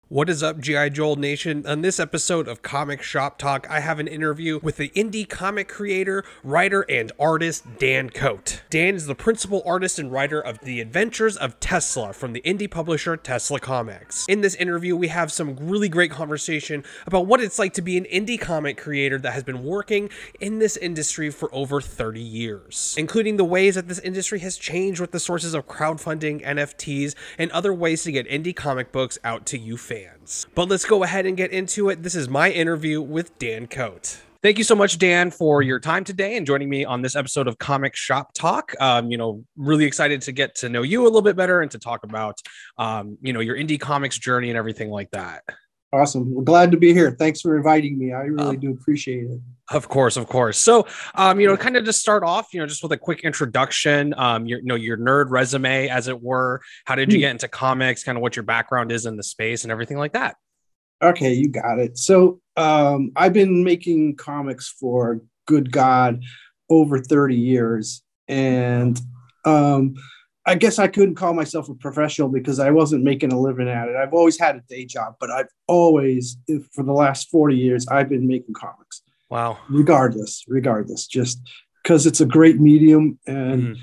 What is up, G.I. Joel Nation? On this episode of Comic Shop Talk, I have an interview with the indie comic creator, writer, and artist Dan Cotes. Dan is the principal artist and writer of The Adventures of Tesla from the indie publisher Tesla Comics. In this interview, we have some really great conversation about what it's like to be an indie comic creator that has been working in this industry for over 30 years, including the ways that this industry has changed with the sources of crowdfunding, NFTs, and other ways to get indie comic books out to you fans. But let's go ahead and get into it. This is my interview with Dan Cotes. Thank you so much, Dan, for your time today and joining me on this episode of Comic Shop Talk. Really excited to get to know you a little bit better and to talk about, your indie comics journey and everything like that. Awesome. We're glad to be here. Thanks for inviting me. I really do appreciate it. Of course. So, kind of just start off, just with a quick introduction, your nerd resume, as it were. How did you get into comics? Kind of what your background is in the space and everything like that. Okay, you got it. So I've been making comics for, good God, over 30 years. And I guess I couldn't call myself a professional because I wasn't making a living at it. I've always had a day job, but I've always, for the last 40 years, I've been making comics. Wow. Regardless, just because it's a great medium and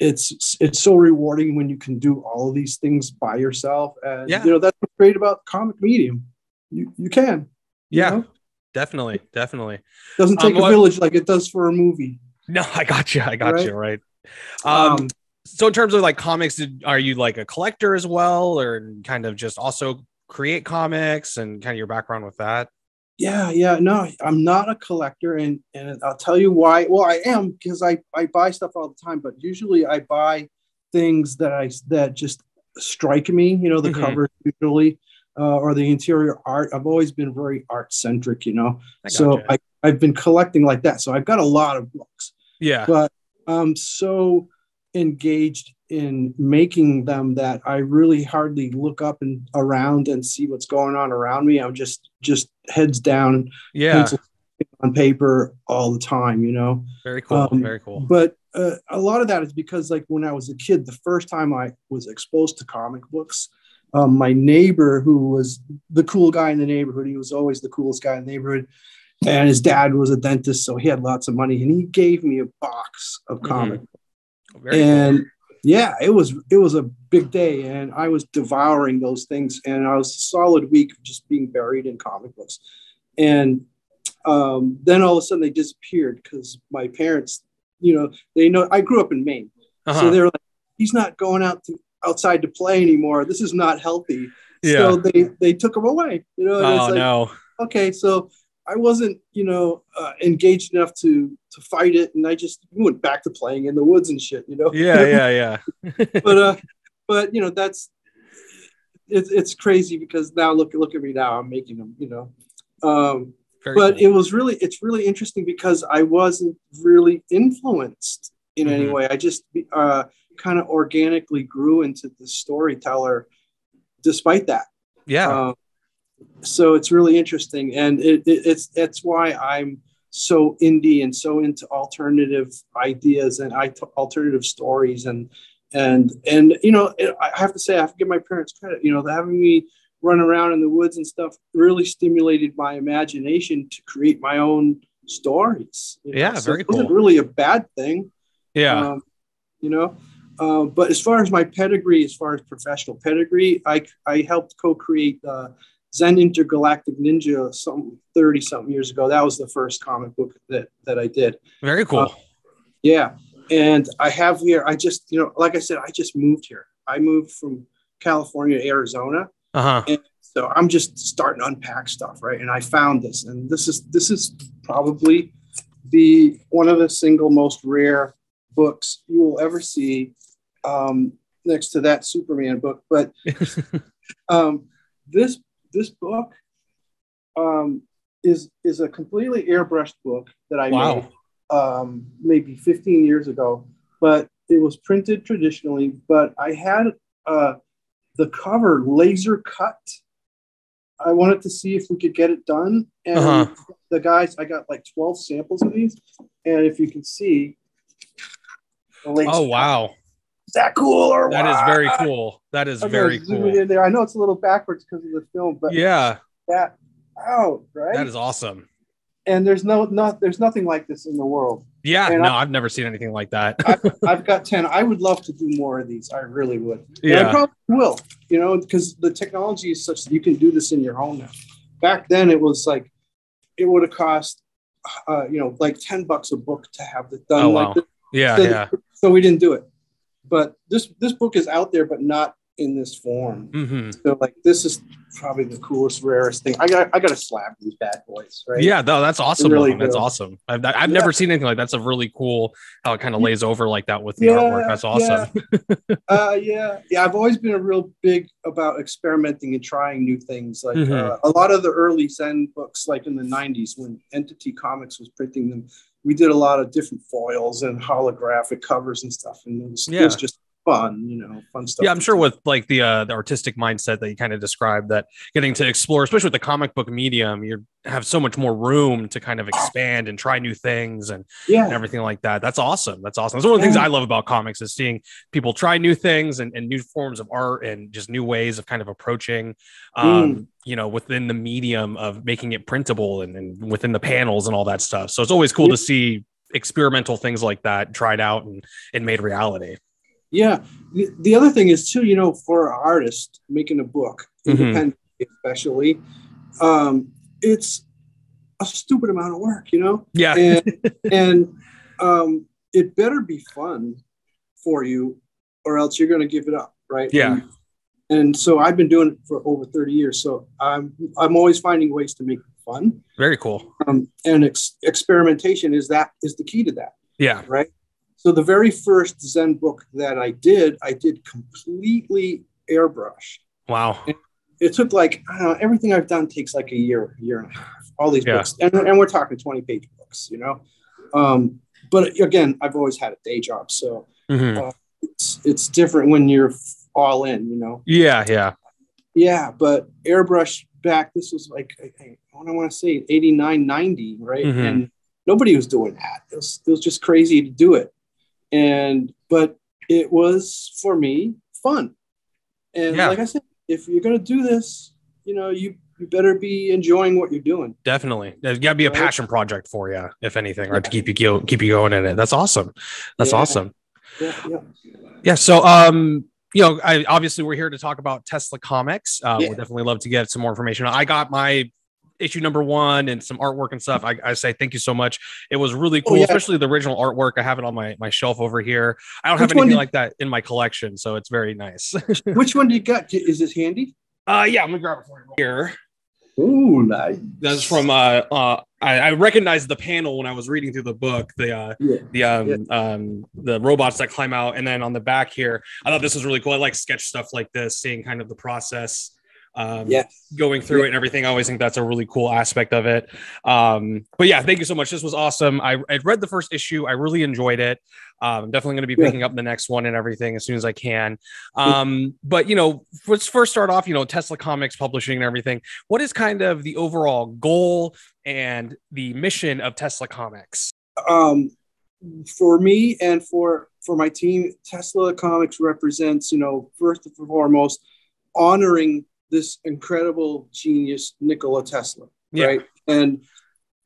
it's so rewarding when you can do all of these things by yourself. And, that's what's great about the comic medium. You can. Definitely. Doesn't take a village like it does for a movie. No, I got you. Right. So in terms of like comics, are you like a collector as well, or kind of just also create comics and kind of your background with that? Yeah. No, I'm not a collector. And I'll tell you why. Well, I am, because I buy stuff all the time, but usually I buy things that just strike me, the covers usually, or the interior art. I've always been very art centric, so I've been collecting like that. So I've got a lot of books, but I'm so engaged in making them that I really hardly look up and around and see what's going on around me. I'm just heads down, pencil on paper all the time, Very cool. Very cool. But a lot of that is because, like, when I was a kid, the first time I was exposed to comic books, my neighbor, who was the cool guy in the neighborhood, he was always the coolest guy in the neighborhood, and his dad was a dentist, so he had lots of money, and he gave me a box of comic books. And it was a big day, and I was devouring those things, and I was a solid week of just being buried in comic books. And then all of a sudden they disappeared because my parents, they know I grew up in Maine, so they're like, he's not going outside to play anymore. This is not healthy. So they took him away. No. Okay, so I wasn't, engaged enough to fight it, and I just went back to playing in the woods and shit, Yeah. But that's it's crazy because now look at me now. I'm making them, but cool. It's really interesting because I wasn't really influenced in any way. I just kind of organically grew into the storyteller, despite that. So it's really interesting, and it's why I'm so indie and so into alternative ideas and alternative stories, and I have to say, I have to give my parents credit. Having me run around in the woods and stuff really stimulated my imagination to create my own stories. Very cool. It wasn't really a bad thing. But as far as my pedigree, as far as professional pedigree, I helped co-create Zen Intergalactic Ninja 30-something years ago. That was the first comic book that I did. Very cool. And I have here, I just, like I said, I just moved here. I moved from California to Arizona. And so I'm just starting to unpack stuff, right? And I found this, and this is probably one of the single most rare books you will ever see, next to that Superman book. But this book is a completely airbrushed book that I made maybe 15 years ago, but it was printed traditionally. But I had the cover laser cut. I wanted to see if we could get it done, and the guys, I got like 12 samples of these, and if you can see the laser. Oh wow! that cool or that what? is very cool. That is very cool. In there. I know it's a little backwards because of the film, but yeah, that out, right? that is awesome. And there's nothing like this in the world. Yeah, and no, I've never seen anything like that. I've got 10. I would love to do more of these. I really would. And Yeah. I probably will, because the technology is such that you can do this in your home now. Back then, it was like, it would have cost, like $10 a book to have it done. Oh, like wow. this. Yeah, So we didn't do it. But this book is out there, but not in this form. Mm-hmm. So like, this is probably the coolest, rarest thing. I got to slap these bad boys, right? Yeah, no, that's awesome. Really That's awesome. I've never seen anything like that. That's a really cool how it kind of lays over like that with the artwork. That's awesome. Yeah. I've always been a real big about experimenting and trying new things. Like a lot of the early Zen books, like in the 90s when Entity Comics was printing them, we did a lot of different foils and holographic covers and stuff. And it was just fun, fun stuff. Yeah, I'm sure with like the artistic mindset that you kind of described, that getting to explore, especially with the comic book medium, you have so much more room to kind of expand and try new things and everything like that. That's awesome. That's one of the things I love about comics is seeing people try new things and new forms of art and just new ways of kind of approaching, within the medium of making it printable and within the panels and all that stuff. So it's always cool to see experimental things like that tried out and made reality. Yeah. The other thing is too, for an artist making a book, independently especially, it's a stupid amount of work, Yeah. and it better be fun for you or else you're going to give it up. Right. Yeah. And so I've been doing it for over 30 years. So I'm always finding ways to make it fun. Very cool. And experimentation is the key to that. Yeah. Right. So the very first Zen book that I did completely airbrush. Wow. And it took everything I've done takes like a year and a half, all these books. And we're talking 20-page books, but again, I've always had a day job. So it's different when you're all in, Yeah. Yeah. But airbrush back, this was like, I want to say 89, 90, right? And nobody was doing that. It was just crazy to do it. But it was, for me, fun. And like I said, if you're going to do this, you better be enjoying what you're doing. Definitely. There's got to be a passion project for you, if anything, right? To keep you going in it. That's awesome. That's awesome. Yeah. So, obviously we're here to talk about Tesla Comics. We'd definitely love to get some more information. I got my issue number 1 and some artwork and stuff. I say thank you so much. It was really cool, especially the original artwork. I have it on my shelf over here. I don't have anything like that in my collection, so it's very nice. Which one do you got? Is this handy? Yeah, I'm gonna grab it for you here. Oh, nice. That's from I recognized the panel when I was reading through the book, the robots that climb out, and then on the back here, I thought this was really cool. I like sketch stuff like this, seeing kind of the process going through it and everything. I always think that's a really cool aspect of it. But yeah, thank you so much. This was awesome. I read the first issue. I really enjoyed it. I'm definitely going to be picking up the next one and everything as soon as I can. But let's first start off, Tesla Comics publishing and everything. What is kind of the overall goal and the mission of Tesla Comics? For me and for my team, Tesla Comics represents, first and foremost, honoring this incredible genius, Nikola Tesla, right? And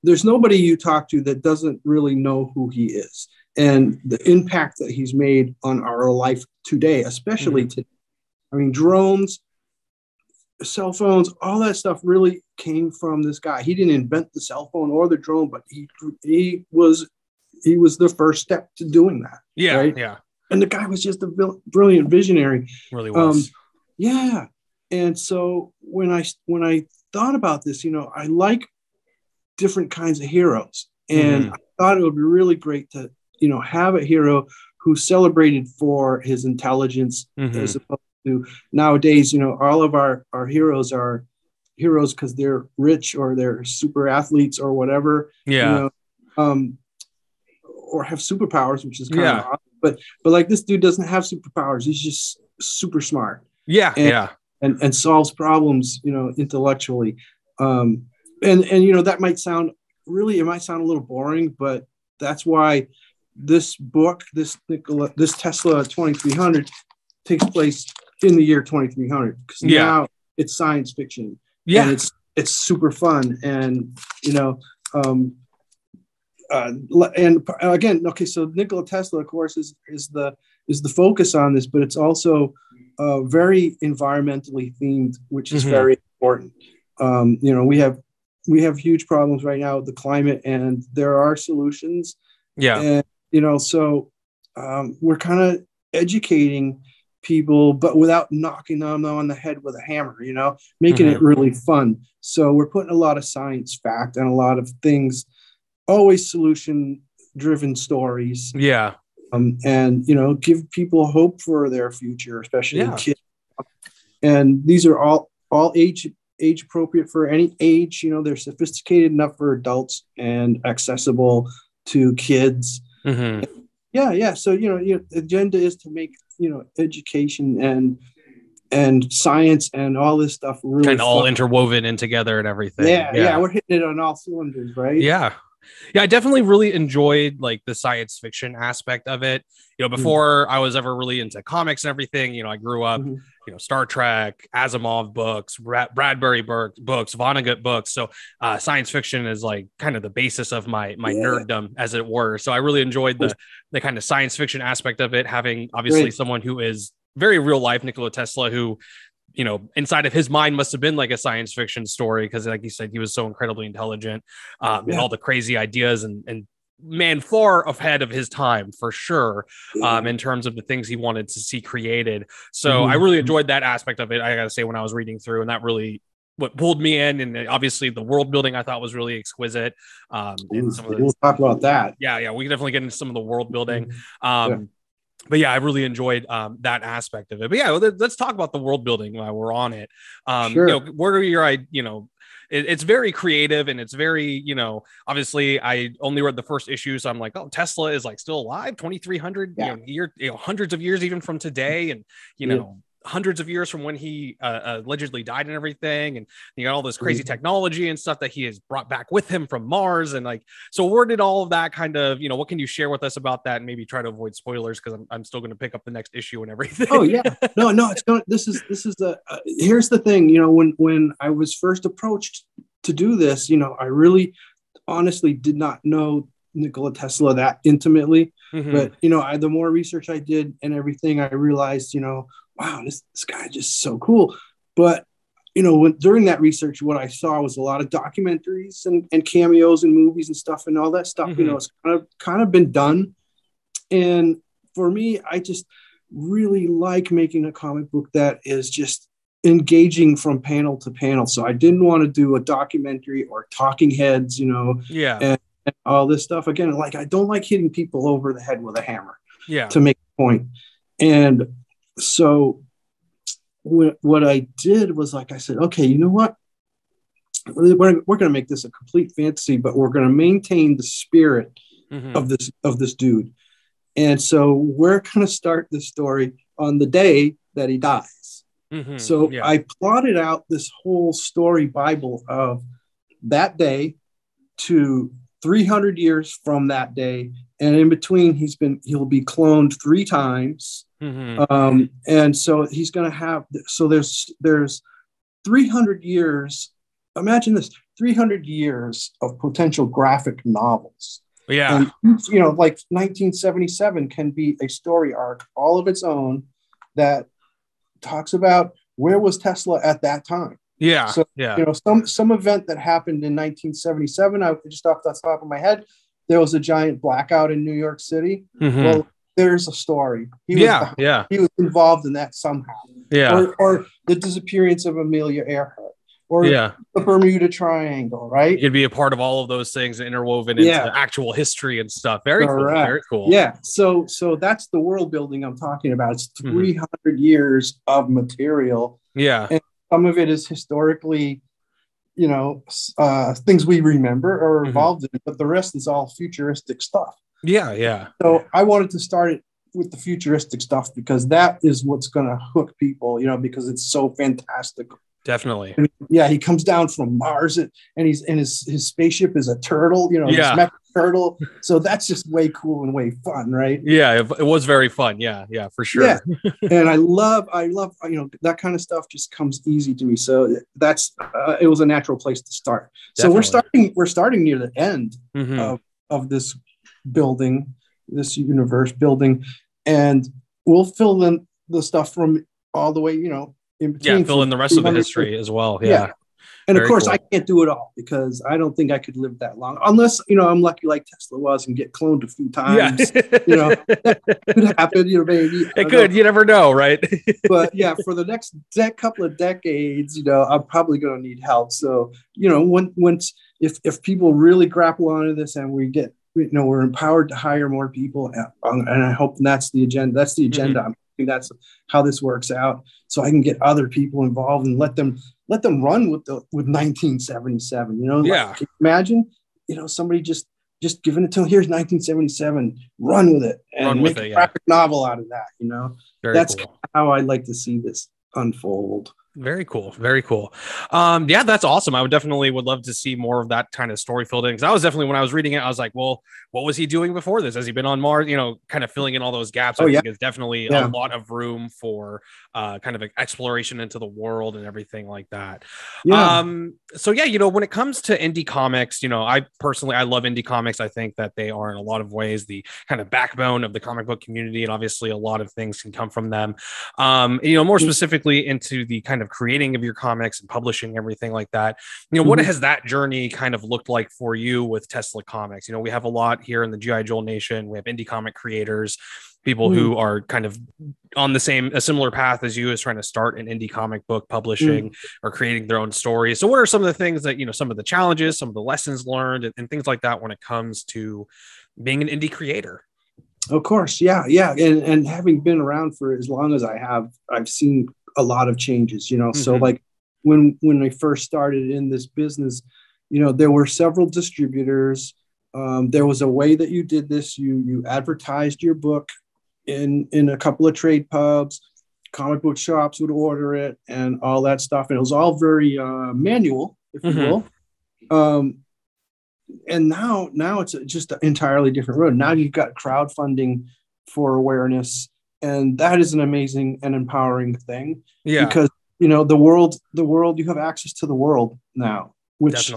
there's nobody you talk to that doesn't really know who he is and the impact that he's made on our life today, especially today. I mean, drones, cell phones, all that stuff really came from this guy. He didn't invent the cell phone or the drone, but he was the first step to doing that. Yeah, right? Yeah. And the guy was just a brilliant visionary. Really was. Yeah. And so when I thought about this, I like different kinds of heroes. And I thought it would be really great to, have a hero who's celebrated for his intelligence as opposed to nowadays, all of our heroes are heroes because they're rich or they're super athletes or whatever. Yeah. Or have superpowers, which is kind of odd. But like this dude doesn't have superpowers. He's just super smart. Yeah. And solves problems, intellectually. And that might sound a little boring, but that's why this book, this Tesla 2300 takes place in the year 2300, because now it's science fiction, and it's super fun, and and again, okay, so Nikola Tesla, of course, is the focus on this, but it's also very environmentally themed, which is very important. We have huge problems right now with the climate, and there are solutions. And so we're kind of educating people, but without knocking them on the head with a hammer, making it really fun. So we're putting a lot of science fact and a lot of things, always solution driven stories. And give people hope for their future, especially kids. And these are all age appropriate for any age. They're sophisticated enough for adults and accessible to kids. So the agenda is to make education and science and all this stuff really kind of all interwoven in together and everything. We're hitting it on all cylinders, right? I definitely really enjoyed like the science fiction aspect of it. Before I was ever really into comics and everything, I grew up, Star Trek, Asimov books, Bradbury books, Vonnegut books. So science fiction is like kind of the basis of my nerddom, as it were. So I really enjoyed the kind of science fiction aspect of it, having obviously someone who is very real life, Nikola Tesla, who inside of his mind must have been like a science fiction story, because like you said, he was so incredibly intelligent, and all the crazy ideas and man, far ahead of his time for sure, in terms of the things he wanted to see created. So I really enjoyed that aspect of it, I gotta say, when I was reading through, and that really what pulled me in. And obviously the world building I thought was really exquisite. And we'll talk about that. We can definitely get into some of the world building. But I really enjoyed that aspect of it. But let's talk about the world building while we're on it. What are your, it's very creative, and it's very, obviously I only read the first issue, so I'm like, oh, Tesla is like still alive, 2300 hundreds of years even from today, and hundreds of years from when he allegedly died and everything, and you got all this crazy technology and stuff that he has brought back with him from Mars, and like, so where did all of that kind of, what can you share with us about that, and maybe try to avoid spoilers, because I'm still going to pick up the next issue and everything. It's going. This is the here's the thing. When I was first approached to do this, I really honestly did not know Nikola Tesla that intimately, but the more research I did and everything, I realized, wow, this guy is just so cool. But during that research, what I saw was a lot of documentaries and cameos and movies and stuff, and all that stuff. It's kind of been done. And for me, I just really like making a comic book that is just engaging from panel to panel. So I didn't want to do a documentary or talking heads, and all this stuff. Again, like, I don't like hitting people over the head with a hammer to make a point. And so what I did was, like, I said, okay, you know what? We're going to make this a complete fantasy, but we're going to maintain the spirit of this dude. And so we're going to start this story on the day that he dies. I plotted out this whole story Bible of that day to 300 years from that day. And in between, he'll be cloned 3 times. And so he's going to have, so there's 300 years. Imagine this, 300 years of potential graphic novels. And, like 1977 can be a story arc all of its own that talks about where was Tesla at that time. Some event that happened in 1977, I just off the top of my head, there was a giant blackout in New York City. Well, there's a story. He was involved in that somehow. Or the disappearance of Amelia Earhart, or the Bermuda Triangle, right? You'd be a part of all of those things interwoven into actual history and stuff. Very cool. Very cool. So that's the world building I'm talking about. It's 300 years of material. And some of it is historically, things we remember or involved in, but the rest is all futuristic stuff. So I wanted to start it with the futuristic stuff, because that is what's going to hook people, because it's so fantastic. Definitely. And, yeah, he comes down from Mars, and his spaceship is a turtle, this Yeah. mech turtle. So that's just way cool and way fun, right? Yeah, it was very fun. Yeah, yeah, for Yeah. sure. And I love, that kind of stuff just comes easy to me. So it was a natural place to start. So Definitely. we're starting near the end Mm-hmm. of this building, this universe building, and we'll fill in the stuff from all the way, in Yeah, between fill from in the rest of the 300 history as well. yeah. Yeah, And of very course, I cool. can't do it all because I don't think I could live that long unless, I'm lucky like Tesla was and get cloned a few Yeah. times. That could happen, maybe. I It don't know. could. You never know, right? But yeah, for the next couple of decades, I'm probably going to need help. So, once if people really grapple onto this and we get, we're empowered to hire more people, and I hope that's the agenda. That's the agenda. Mm-hmm. I'm hoping that's how this works out, so I can get other people involved and let them run with 1977. Yeah. Can you imagine, somebody just giving it to them. Here's 1977. Run with it Run and with make a it. Yeah. graphic novel out of that. Very That's cool. how I like to see this unfold. Very cool. Very cool. Yeah, that's awesome. I would love to see more of that kind of story filled in. Because I was definitely, when I was reading it, I was like, well, what was he doing before this? Has he been on Mars? Kind of filling in all those gaps. Oh I yeah, think is definitely a yeah. lot of room for kind of exploration into the world and everything like that. Yeah. So yeah, when it comes to indie comics, I love indie comics. I think that they are in a lot of ways the kind of backbone of the comic book community, and obviously a lot of things can come from them. More specifically into the kind of creating of your comics and publishing everything like that. What has that journey kind of looked like for you with Tesla Comics? We have a lot here in the GI Joel Nation. We have indie comic creators, people who are kind of on a similar path as you, as trying to start an indie comic book publishing or creating their own stories. So what are some of the things that, some of the challenges, some of the lessons learned, and things like that when it comes to being an indie creator? Of course. Yeah. Yeah. And having been around for as long as I have, I've seen a lot of changes, so like when I first started in this business, there were several distributors. There was a way that you did this. You advertised your book in a couple of trade pubs, comic book shops would order it and all that stuff. And it was all very manual, if you will. And now it's just an entirely different road. Now you've got crowdfunding for awareness, and that is an amazing and empowering thing. Yeah, because the world, you have access to the world now, which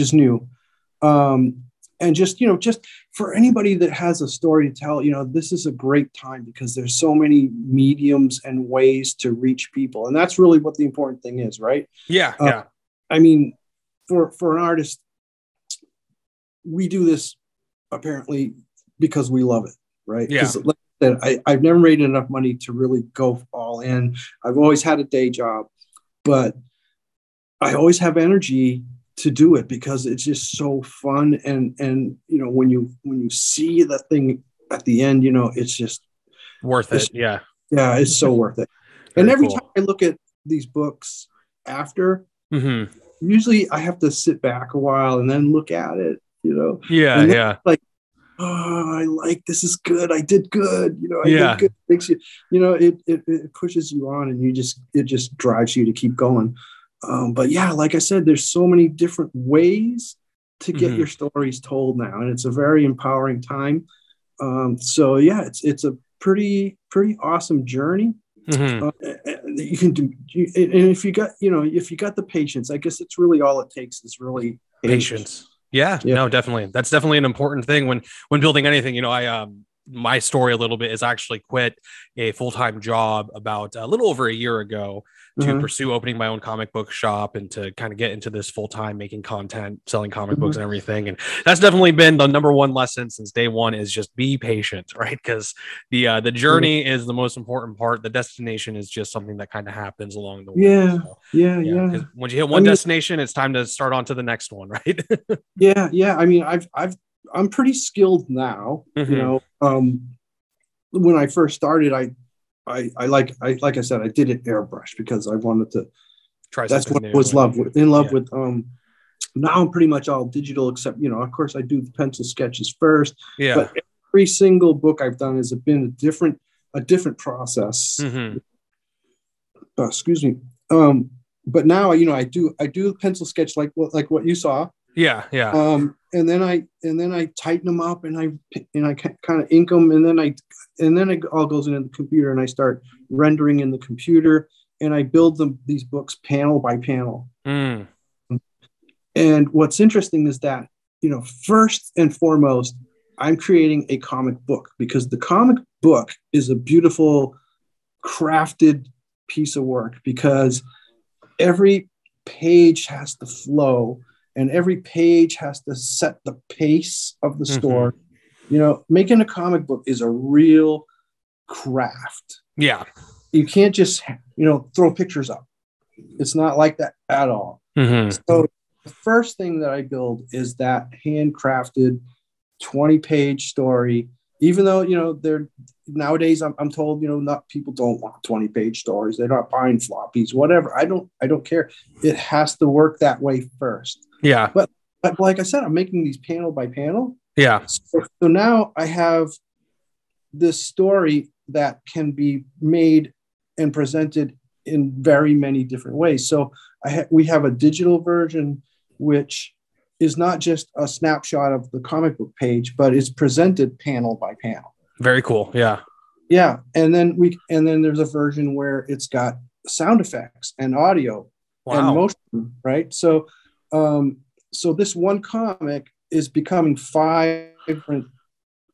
is new. And just for anybody that has a story to tell, this is a great time because there's so many mediums and ways to reach people, and that's really what the important thing is, right? Yeah. I mean, for an artist, we do this apparently because we love it, right? Yeah. Like I said, I've never made enough money to really go all in. I've always had a day job, but I always have energy to do it because it's just so fun. And when you see the thing at the end, it's just worth it. Yeah. Yeah, it's so worth it. And every time I look at these books after, usually I have to sit back a while and then look at it. Yeah, and yeah. Like, oh, this is good. I did good. I did good. It makes you, it pushes you on, and it just drives you to keep going. But yeah, like I said, there's so many different ways to get your stories told now, and it's a very empowering time. So yeah, it's a pretty awesome journey. You can do, and if you got the patience, I guess it's really all it takes is really patience. Yeah, no, definitely. That's definitely an important thing when building anything. My story a little bit is I actually quit a full-time job about a little over a year ago to pursue opening my own comic book shop and to kind of get into this full-time making content, selling comic books and everything. And that's definitely been the number one lesson since day one, is just be patient, right? Because the journey is the most important part. The destination is just something that kind of happens along the way. Yeah. So, yeah. Once you hit one destination, it's time to start on to the next one, right? Yeah. I mean, I'm pretty skilled now. When I first started, I like I said, I did it airbrush because I wanted to try. That's what I was in love with. Now I'm pretty much all digital, except of course I do the pencil sketches first. Yeah. But every single book I've done has been a different process. Excuse me. but now, I do pencil sketch like what you saw. Yeah. Yeah. And then I tighten them up, and I kind of ink them, and then it all goes into the computer, and I start rendering in the computer, and I build these books panel by panel. Mm. And what's interesting is that, first and foremost, I'm creating a comic book, because the comic book is a beautiful crafted piece of work, because every page has to flow, and every page has to set the pace of the story. Making a comic book is a real craft. Yeah. You can't just, throw pictures up. It's not like that at all. Mm-hmm. So the first thing that I build is that handcrafted 20-page story. Even though, they're nowadays, I'm told, not people don't want 20-page stories. They're not buying floppies, whatever. I don't care. It has to work that way first. Yeah. But like I said, I'm making these panel by panel. Yeah. So now I have this story that can be made and presented in very many different ways. So we have a digital version, which is not just a snapshot of the comic book page, but it's presented panel by panel. Very cool. Yeah. Yeah. And then there's a version where it's got sound effects and audio and motion, right? So this one comic is becoming 5 different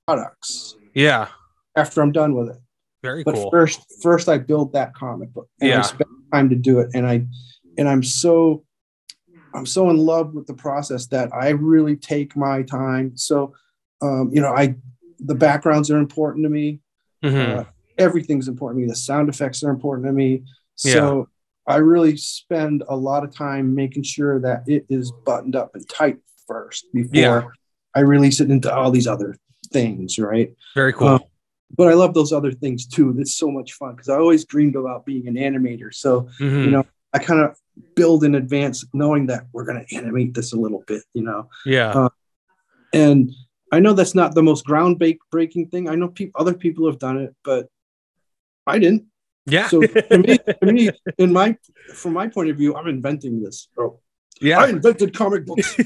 products. Yeah. After I'm done with it. Very cool. But first I build that comic book, and I spend time to do it. And I'm so in love with the process that I really take my time. So, the backgrounds are important to me. Mm-hmm. Everything's important to me. The sound effects are important to me. So I really spend a lot of time making sure that it is buttoned up and tight first before I release it into all these other things. Right. Very cool. But I love those other things too. It's so much fun, because I always dreamed about being an animator. So, I kind of build in advance, knowing that we're going to animate this a little bit, Yeah. And I know that's not the most groundbreaking thing. I know other people have done it, but I didn't. Yeah. So to me, from my point of view, I'm inventing this. Bro. Yeah. I invented comic books.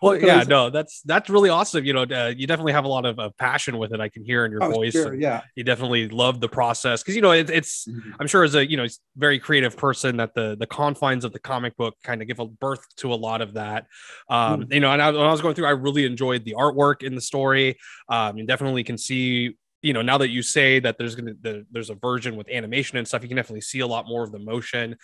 Well, yeah, no, that's really awesome. You definitely have a lot of passion with it. I can hear in your voice. Sure, yeah. You definitely love the process, because it's I'm sure as a very creative person that the confines of the comic book kind of give a birth to a lot of that. And when I was going through, I really enjoyed the artwork in the story. You definitely can see. Now that you say that there's a version with animation and stuff, you can definitely see a lot more of the motion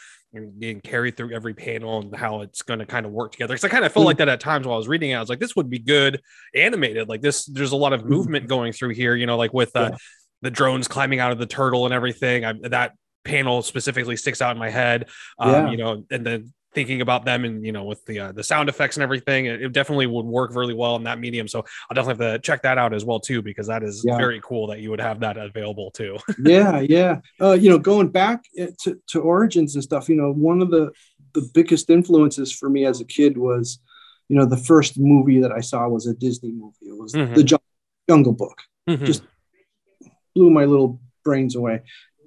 being carried through every panel and how it's going to kind of work together. Because I kind of felt like that at times while I was reading it. I was like, this would be good animated. Like this, there's a lot of movement going through here, like with the drones climbing out of the turtle and everything. That panel specifically sticks out in my head, and then thinking about them and with the sound effects and everything, it definitely would work really well in that medium. So I'll definitely have to check that out as well too, because that is very cool that you would have that available too. Going back to Origins and stuff, one of the biggest influences for me as a kid was, the first movie that I saw was a Disney movie. It was the Jungle Book. Just blew my little brains away.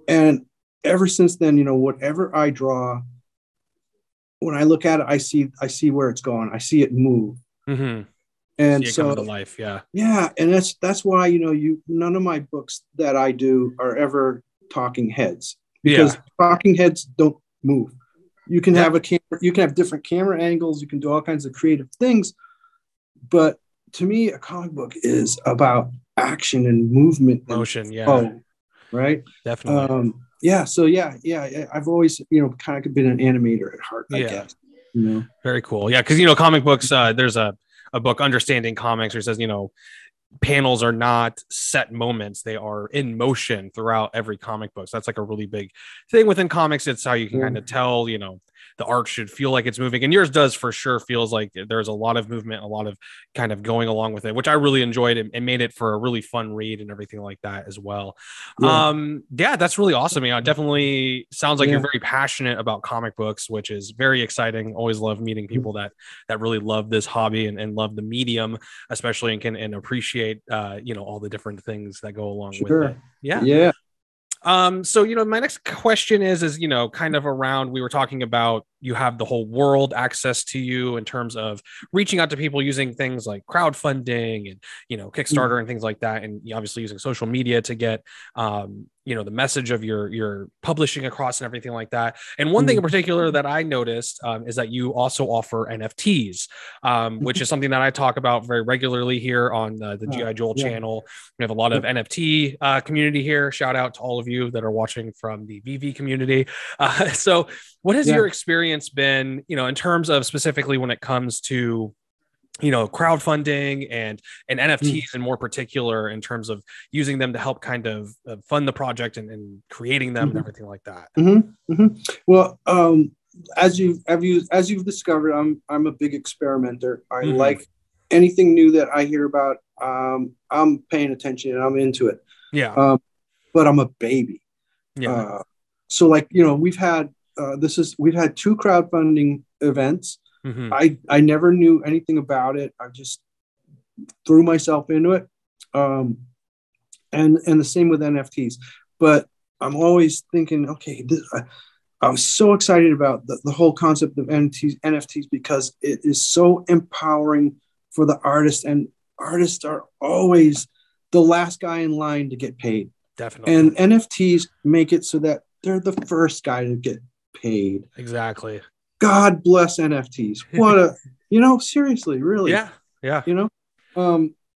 And ever since then, whatever I draw, when I look at it, I see where it's going. I see it move. And so come to life. Yeah. And that's why, none of my books that I do are ever talking heads, because talking heads don't move. You can have a camera, you can have different camera angles. You can do all kinds of creative things. But to me, a comic book is about action and movement. Motion. Right. Definitely. I've always, kind of been an animator at heart, I guess. Very cool. Yeah, because comic books. There's a book, Understanding Comics, where it says panels are not set moments; they are in motion throughout every comic book. So that's like a really big thing within comics. It's how you can kind of tell, the art should feel like it's moving, and yours does for sure. Feels like there's a lot of movement, a lot of kind of going along with it, which I really enjoyed, and made it for a really fun read and everything like that as well. That's really awesome. It definitely sounds like you're very passionate about comic books, which is very exciting. Always love meeting people that really love this hobby and love the medium, especially, and can appreciate all the different things that go along with it. So, my next question is, kind of around, we were talking about, you have the whole world access to you in terms of reaching out to people using things like crowdfunding and, Kickstarter and things like that. And obviously using social media to get, the message of your publishing across and everything like that. And one thing in particular that I noticed is that you also offer NFTs, which is something that I talk about very regularly here on the G.I. Joel channel. We have a lot of NFT community here. Shout out to all of you that are watching from the VV community. So what has your experience been, in terms of specifically when it comes to, crowdfunding and NFTs and more particular in terms of using them to help kind of fund the project and creating them and everything like that? Well, as you've discovered, I'm a big experimenter. I like anything new that I hear about. I'm paying attention and I'm into it. But I'm a baby. So we've had two crowdfunding events. I never knew anything about it. I just threw myself into it. And the same with NFTs. But I'm always thinking, okay, I'm so excited about the whole concept of NFTs because it is so empowering for the artist, and artists are always the last guy in line to get paid. Definitely. And NFTs make it so that they're the first guy to get paid. Exactly. God bless NFTs. What a, seriously, really. Yeah.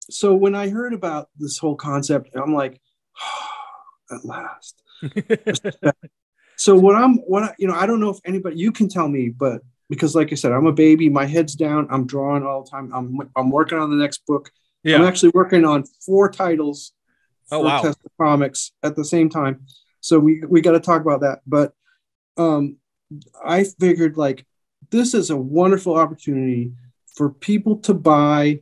So when I heard about this whole concept, I'm like, oh, at last. So I don't know if anybody, you can tell me, but because like I said, I'm a baby, my head's down, I'm drawing all the time. I'm working on the next book. I'm actually working on 4 titles for Tesla Comics at the same time. So we got to talk about that. But I figured this is a wonderful opportunity for people to buy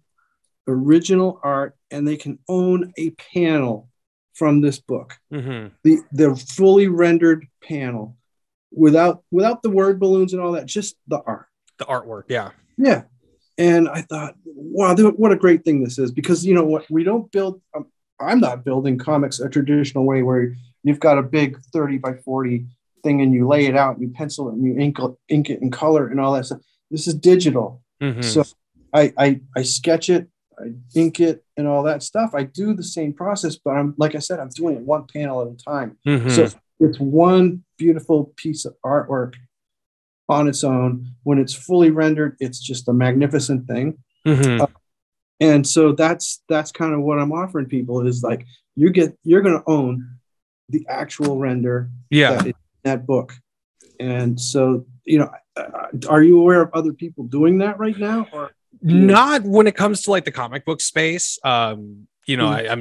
original art, and they can own a panel from this book. The fully rendered panel without the word balloons and all that, just the art. The artwork, yeah. And I thought, wow, what a great thing this is, because you know what, we don't build. I'm not building comics a traditional way where you've got a big 30 by 40 thing and you lay it out and you pencil it and you ink it in color and all that stuff. This is digital. So I sketch it, I ink it and all that stuff. I do the same process, but I'm doing it one panel at a time. So it's one beautiful piece of artwork on its own. When it's fully rendered, it's just a magnificent thing. And so that's kind of what I'm offering people is you're going to own the actual render that book. And so, are you aware of other people doing that right now? Or not when it comes to the comic book space? I'm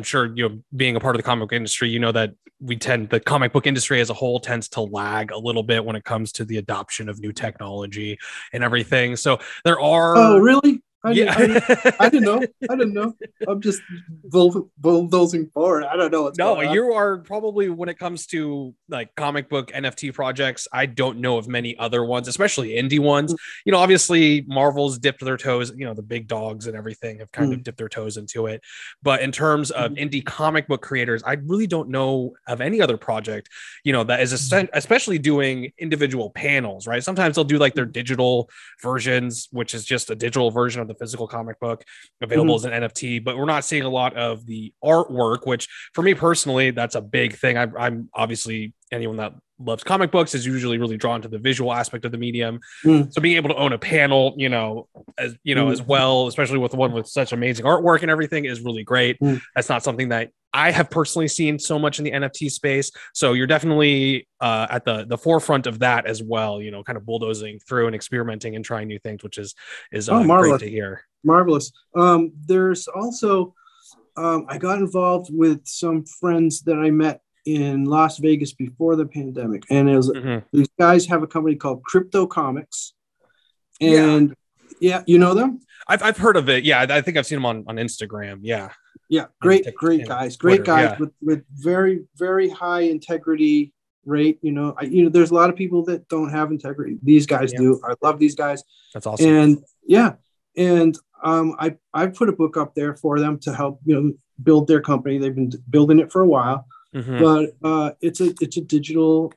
sure, being a part of the comic book industry, that the comic book industry as a whole tends to lag a little bit when it comes to the adoption of new technology and everything. So there are. Oh, really? I didn't know. I'm just bulldozing forward. I don't know what's going on. You are probably, when it comes to comic book NFT projects, I don't know of many other ones, especially indie ones. Obviously Marvel's dipped their toes, the big dogs and everything have kind of dipped their toes into it. But in terms of indie comic book creators, I really don't know of any other project, that is especially doing individual panels, right? Sometimes they'll do their digital versions, which is just a digital version of the physical comic book available as an NFT, but we're not seeing a lot of the artwork, which for me personally, that's a big thing. I'm obviously, anyone that loves comic books is usually really drawn to the visual aspect of the medium. So being able to own a panel, as well, especially with one with such amazing artwork and everything, is really great. That's not something that I have personally seen so much in the NFT space. So you're definitely at the forefront of that as well, kind of bulldozing through and experimenting and trying new things, which is great to hear. Marvelous. There's also, I got involved with some friends that I met in Las Vegas before the pandemic. And it was, these guys have a company called Crypto Comics. And you know them? I've heard of it. Yeah, I think I've seen them on Instagram. Yeah, great guys, with very, very high integrity rate. There's a lot of people that don't have integrity. These guys do. I love these guys. That's awesome. And I put a book up there for them to help build their company. They've been building it for a while. but it's a digital,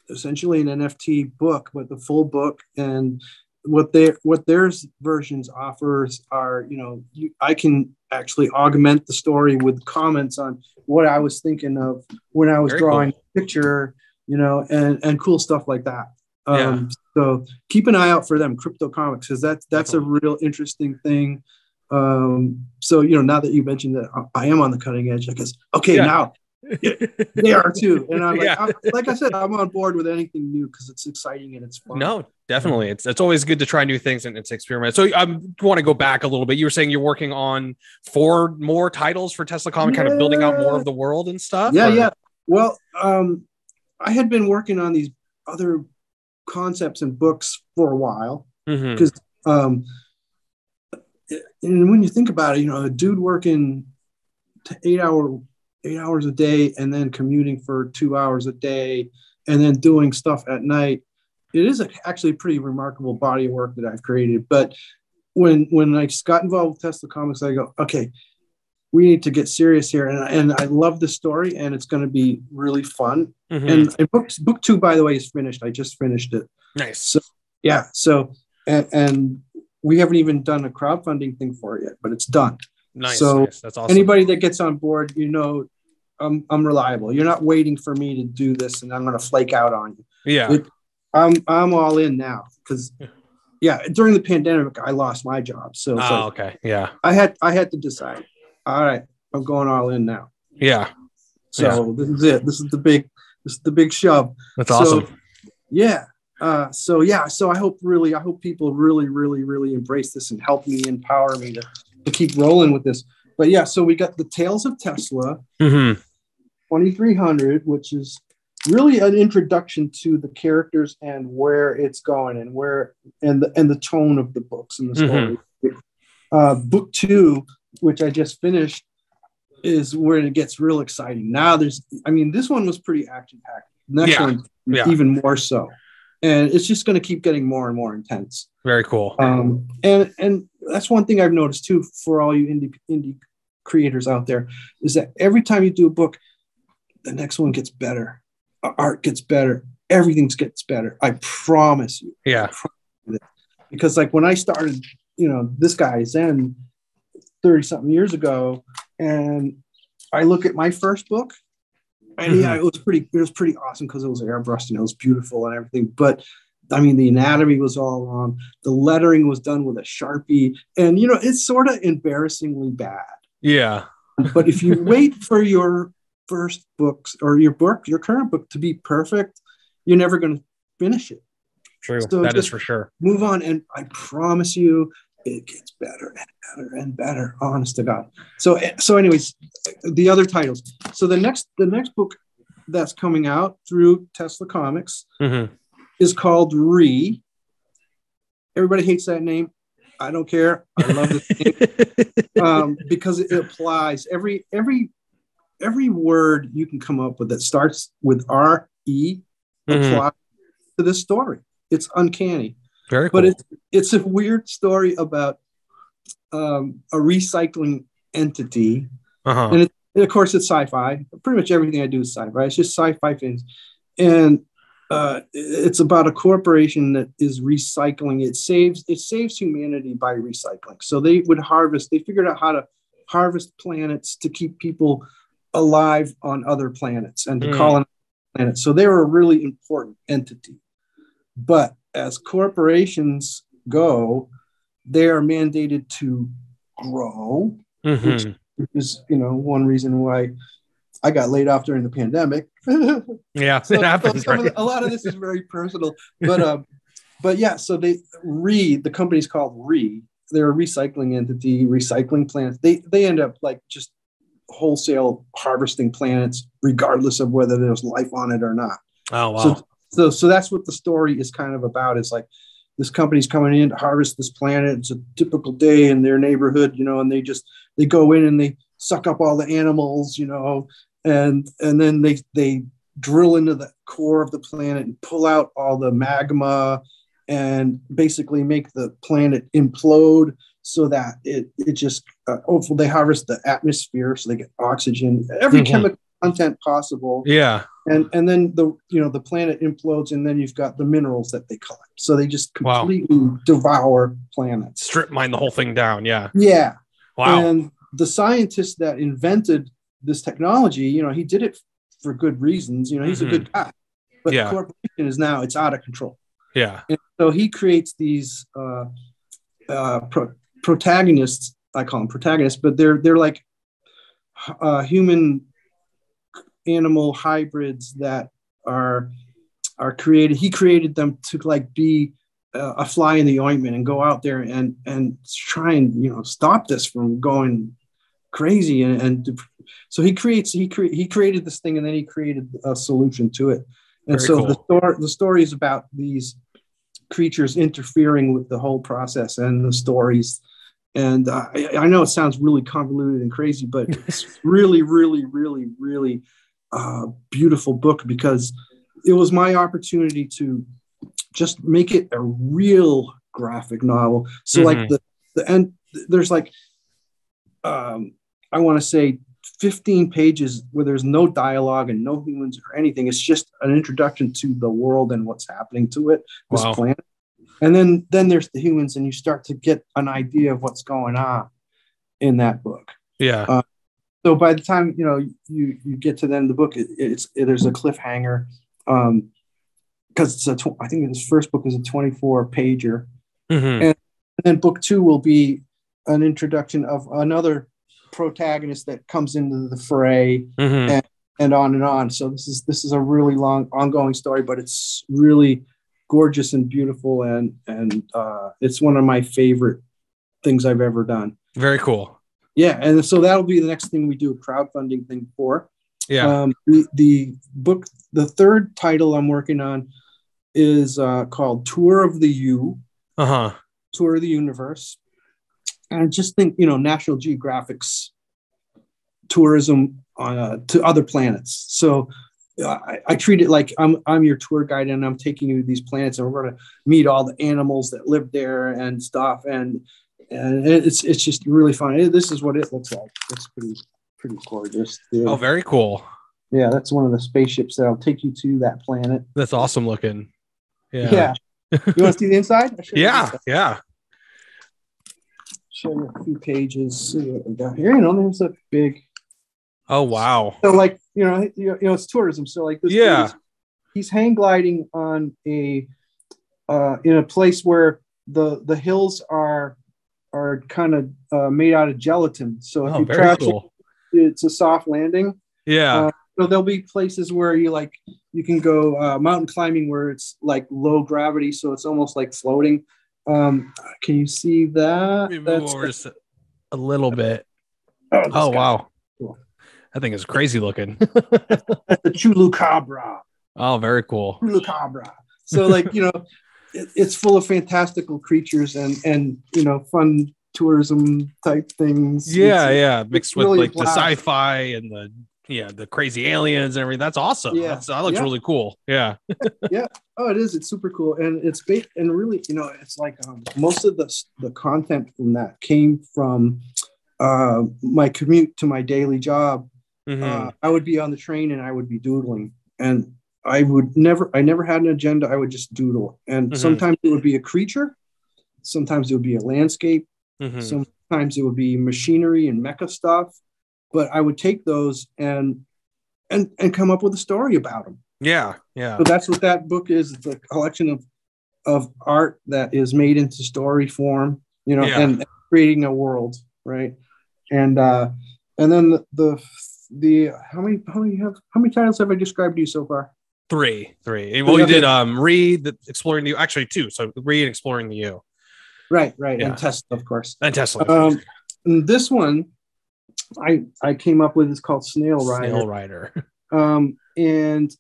essentially an NFT book, but the full book. And what their versions offers are, I can actually augment the story with comments on what I was thinking of when I was drawing a picture, and cool stuff like that. So keep an eye out for them, Crypto Comics, because that's a real interesting thing. So now that you mentioned that I am on the cutting edge, I guess now they are too, and I'm like I said, I'm on board with anything new because it's exciting and it's fun. No, definitely, it's always good to try new things and it's experiment. So I want to go back a little bit. You were saying you're working on 4 more titles for Tesla Comic, kind of building out more of the world and stuff. Yeah. Well, I had been working on these other concepts and books for a while because and when you think about it, a dude working 8 hours a day and then commuting for 2 hours a day and then doing stuff at night, it is actually a pretty remarkable body of work that I've created. But when I got involved with Tesla Comics, I go, okay, we need to get serious here. And I love the story and it's going to be really fun. And book 2, by the way, is finished. I just finished it. Nice. So, yeah. So, and we haven't even done a crowdfunding thing for it yet, but it's done. Nice. So nice. That's awesome. Anybody that gets on board, I'm reliable. You're not waiting for me to do this and I'm going to flake out on you. Yeah. I'm all in now because during the pandemic, I lost my job. So okay. Yeah. I had to decide, all right, I'm going all in now. Yeah. So this is it. This is the big shove. That's awesome. So I hope people really, really, really embrace this and help me, empower me to keep rolling with this. But so we got the Tales of Tesla 2300, which is really an introduction to the characters and where it's going and the tone of the books and the story. Book 2, which I just finished, is where it gets real exciting. Now this one was pretty action packed. Next one even more so. And it's just going to keep getting more and more intense. Very cool. And that's one thing I've noticed too, for all you indie creators out there, is that every time you do a book, the next one gets better. Art gets better. Everything gets better. I promise you. Yeah. Because like when I started, this guy Zen 30 something years ago, and I look at my first book, and it was pretty awesome because it was airbrushed and it was beautiful and everything. But the anatomy was all wrong. The lettering was done with a Sharpie, and it's sort of embarrassingly bad. Yeah. But if you wait for your first books or your current book to be perfect, you're never going to finish it. True. So that is for sure. Move on, and I promise you, it gets better and better and better. Honest to God. So anyways, the other titles. So the next book that's coming out through Tesla Comics is called Re. Everybody hates that name. I don't care. I love this name because it applies every word you can come up with that starts with R-E applies to this story. It's uncanny. Very cool. But it's a weird story about a recycling entity. And of course, it's sci-fi. Pretty much everything I do is sci-fi. It's just sci-fi things. And it's about a corporation that is recycling. It saves humanity by recycling. So they figured out how to harvest planets to keep people alive on other planets and to colonize planets. So they were a really important entity. But as corporations go, they are mandated to grow, which is, one reason why I got laid off during the pandemic. Yeah, it happens. A lot of this is very personal, but yeah. So the company's called Re. They're a recycling entity, recycling plants. They end up like just wholesale harvesting planets, regardless of whether there's life on it or not. Oh wow. So that's what the story is kind of about. It's like this company's coming in to harvest this planet. It's a typical day in their neighborhood, and they go in and they suck up all the animals, and then they drill into the core of the planet and pull out all the magma and basically make the planet implode so that it just hopefully they harvest the atmosphere so they get oxygen. Every chemical content possible. Yeah. And then the planet implodes, and then you've got the minerals that they collect. So they just completely devour planets. Strip mine the whole thing down. Yeah. Yeah. Wow. And the scientist that invented this technology, he did it for good reasons. He's a good guy, but the corporation is now, it's out of control. Yeah. And so he creates these protagonists. I call them protagonists, but they're like human animal hybrids that are created. He created them to like be a fly in the ointment and go out there and try and stop this from going crazy. And so he created this thing, and then he created a solution to it. And Very so cool. the story is about these creatures interfering with the whole process and the stories. And I know it sounds really convoluted and crazy, but it's really, really, really, really beautiful book, because it was my opportunity to just make it a real graphic novel. So like the end, there's like, I want to say 15 pages where there's no dialogue and no humans or anything. It's just an introduction to the world and what's happening to it, this planet. And then there's the humans, and you start to get an idea of what's going on in that book. Yeah. So by the time you get to the end of the book, there's a cliffhanger, because I think his first book is a 24 pager, and then book 2 will be an introduction of another protagonist that comes into the fray, and on and on. So this is a really long ongoing story, but it's really gorgeous and beautiful, and it's one of my favorite things I've ever done. Very cool. Yeah, and so that'll be the next thing we do a crowdfunding thing for. Yeah. The book, the third title I'm working on is called Tour of the U. Tour of the Universe. And I just think, National Geographic's tourism to other planets. So I treat it like I'm your tour guide, and I'm taking you to these planets, and we're going to meet all the animals that live there and stuff. And it's just really fun. This is what it looks like. It's pretty gorgeous. Yeah. Oh, very cool. Yeah, that's one of the spaceships that'll take you to that planet. That's awesome looking. Yeah. You want to see the inside? Yeah. Show you a few pages. See what we got here. There's a big. Oh wow. So like it's tourism. So like this. He's hang gliding on in a place where the hills are kind of made out of gelatin. So if you travel, it's a soft landing. Yeah. So there'll be places where you can go mountain climbing where it's like low gravity, so it's almost like floating. Can you see that? That's just a little bit. Oh wow. Cool. That thing is crazy looking. That's the Chupacabra. Oh, very cool. Chupacabra. So it's full of fantastical creatures and fun tourism type things. Yeah. Mixed with really like the sci-fi and the crazy aliens and everything. That's awesome. Yeah. That looks really cool. Yeah. Yeah. Oh, it is. It's super cool. And it's and really, it's like most of the content from that came from my commute to my daily job. I would be on the train and I would be doodling, and I never had an agenda. I would just doodle. And sometimes it would be a creature. Sometimes it would be a landscape. Sometimes it would be machinery and mecha stuff. But I would take those and come up with a story about them. Yeah. So that's what that book is. It's a collection of art that is made into story form, and creating a world, right? And then the how many titles have I described to you so far? Three. Well, you did Read, Exploring the U. Actually, 2. So Read, Exploring the U. Right. Yeah. And Tesla, of course. And this one I came up with is called Snail Rider. And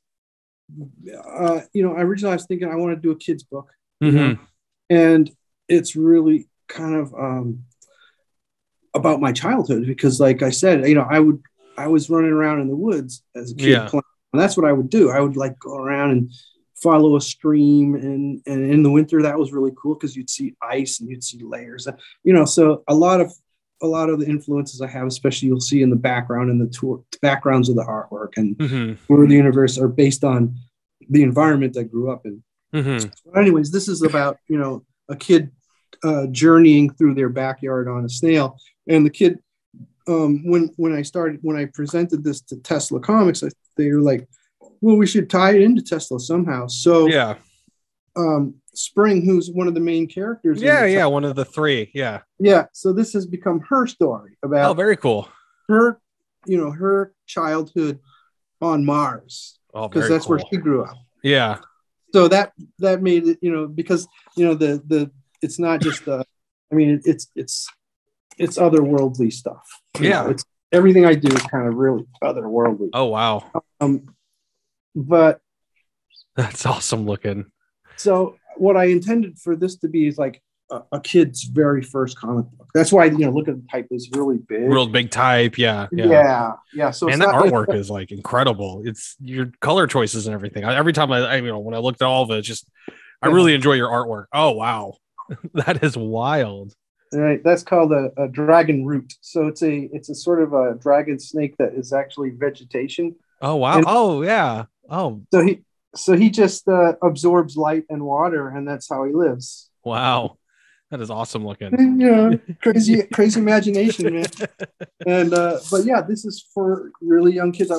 originally I was thinking I want to do a kid's book, and it's really kind of about my childhood, because like I said, I was running around in the woods as a kid playing, and that's what I would do. I would like go around and follow a stream, and in the winter that was really cool because you'd see ice and you'd see layers, so a lot of a lot of the influences I have, especially you'll see in the background and the backgrounds of the artwork and where the universe are based on the environment I grew up in. But anyways, this is about, you know, a kid journeying through their backyard on a snail. And the kid, when I presented this to Tesla Comics, they were like, well, we should tie it into Tesla somehow. So yeah. Spring, who's one of the main characters. One of the three. Yeah. So this has become her story about. Oh, very cool. Her, you know, her childhood on Mars. Oh, because that's cool. Where she grew up. Yeah. So that made it, you know, because, you know, the it's not just it's otherworldly stuff. Yeah. It's everything I do is kind of really otherworldly. Oh wow. But that's awesome looking. So what I intended for this to be is like a kid's very first comic book. That's why, you know, look at the type is really big. Real big type, yeah. So and that artwork is like incredible. It's your color choices and everything. Every time I you know, when I looked at all of it, just I really enjoy your artwork. Oh wow, that is wild. Right, that's called a dragon root. So it's a sort of a dragon snake that is actually vegetation. Oh wow. And oh yeah. Oh. So he just absorbs light and water, and that's how he lives. Wow. That is awesome looking. Yeah, crazy imagination, man. And but yeah, this is for really young kids. I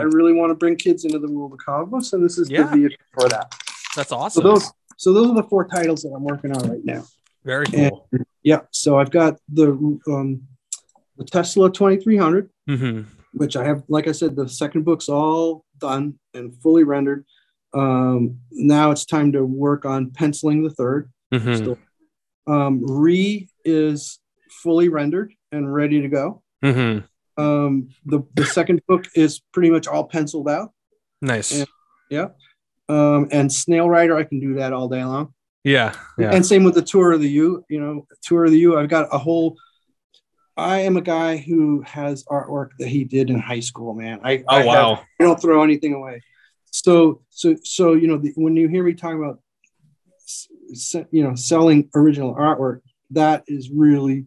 really want to bring kids into the world of comic books, and this is the vehicle for that. That's awesome. So those are the 4 titles that I'm working on right now. Very cool. And, yeah. So I've got the Tesla 2300, which I have, like I said, the second book's all done and fully rendered. Now it's time to work on penciling the third. Still. Is fully rendered and ready to go. The second book is pretty much all penciled out. Nice. And Snail Rider, I can do that all day long. Yeah. And same with the Tour of the U. You know, Tour of the U, I've got a whole. I am a guy who has artwork that he did in high school, man. I don't throw anything away. So you know, when you hear me talking about, you know, selling original artwork, that is really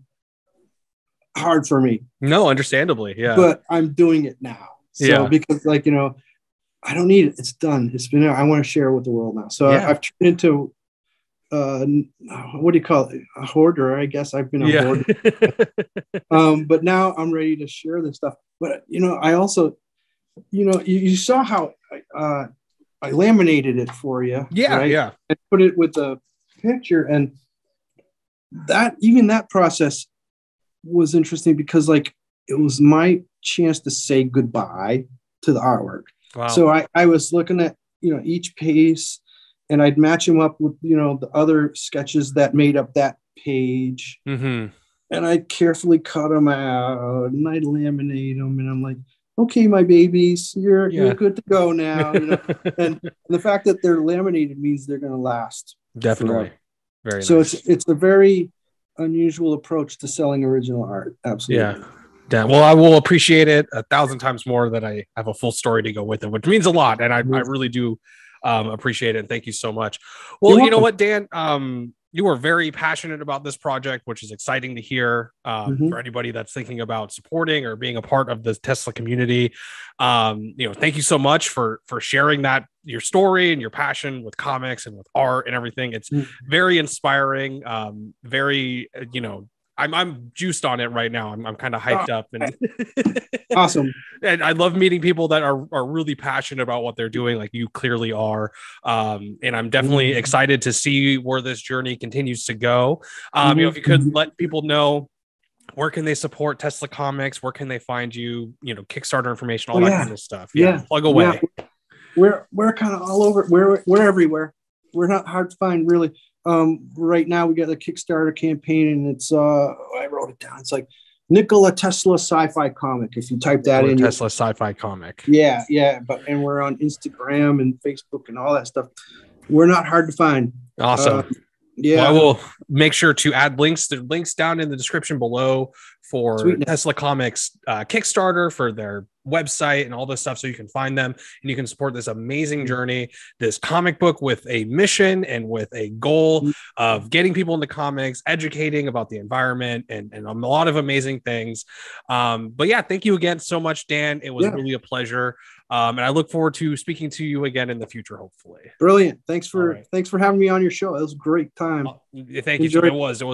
hard for me. No, understandably, yeah. But I'm doing it now. So because, like, you know, I don't need it. It's done. It's been. I want to share it with the world now. So I've turned into what do you call it? A hoarder, I guess. I've been a hoarder. But now I'm ready to share this stuff. But, you know, I also, you know, you saw how I laminated it for you. Yeah, right? yeah. I put it with the picture, and that process was interesting because, like, it was my chance to say goodbye to the artwork. Wow. So I was looking at, you know, each page, and I'd match them up with, you know, the other sketches that made up that page. And I'd carefully cut them out, and I'd laminate them, and I'm like, okay, my babies, you're good to go now. You know? And the fact that they're laminated means they're going to last. Definitely. Very so nice. It's a very unusual approach to selling original art. Absolutely. Yeah. Well, I will appreciate it 1,000 times more that I have a full story to go with it, which means a lot. And I really do appreciate it. And thank you so much. Well, you know what, Dan, you are very passionate about this project, which is exciting to hear for anybody that's thinking about supporting or being a part of the Tesla community. You know, thank you so much for sharing that, your story and your passion with comics and with art and everything. It's very inspiring. Very, you know, I'm juiced on it right now. I'm kind of hyped up and awesome. And I love meeting people that are really passionate about what they're doing, like you clearly are. And I'm definitely excited to see where this journey continues to go. You know, if you could let people know, where can they support Tesla Comics? Where can they find you? You know, Kickstarter information, all that kind of stuff. Plug away. We're kind of all over. We're everywhere. We're not hard to find, really. Right now we got a Kickstarter campaign, and it's I wrote it down. It's like Nikola Tesla sci-fi comic. If you type that in, Tesla sci-fi comic. Yeah. And we're on Instagram and Facebook and all that stuff. We're not hard to find. Awesome. Yeah. Well, I will make sure to add links. There's links down in the description below for Sweetness. Tesla Comics Kickstarter, for their website and all this stuff, so you can find them and you can support this amazing journey, this comic book with a mission and with a goal of getting people into comics, educating about the environment, and a lot of amazing things. But yeah, thank you again so much, Dan. It was really a pleasure. And I look forward to speaking to you again in the future, hopefully. Brilliant. Thanks for having me on your show. It was a great time. Thank you. It was a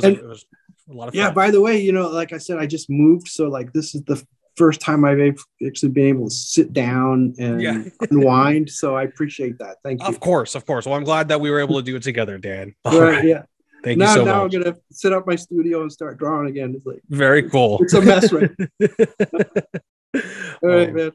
lot of fun. Yeah, by the way, like I said, I just moved. So like, this is the first time I've actually been able to sit down and unwind. So I appreciate that. Thank you. Of course. Well, I'm glad that we were able to do it together, Dan. Right. Yeah. Thank you so much. Now I'm going to set up my studio and start drawing again. It's like, very cool. It's a mess, right? All right, man.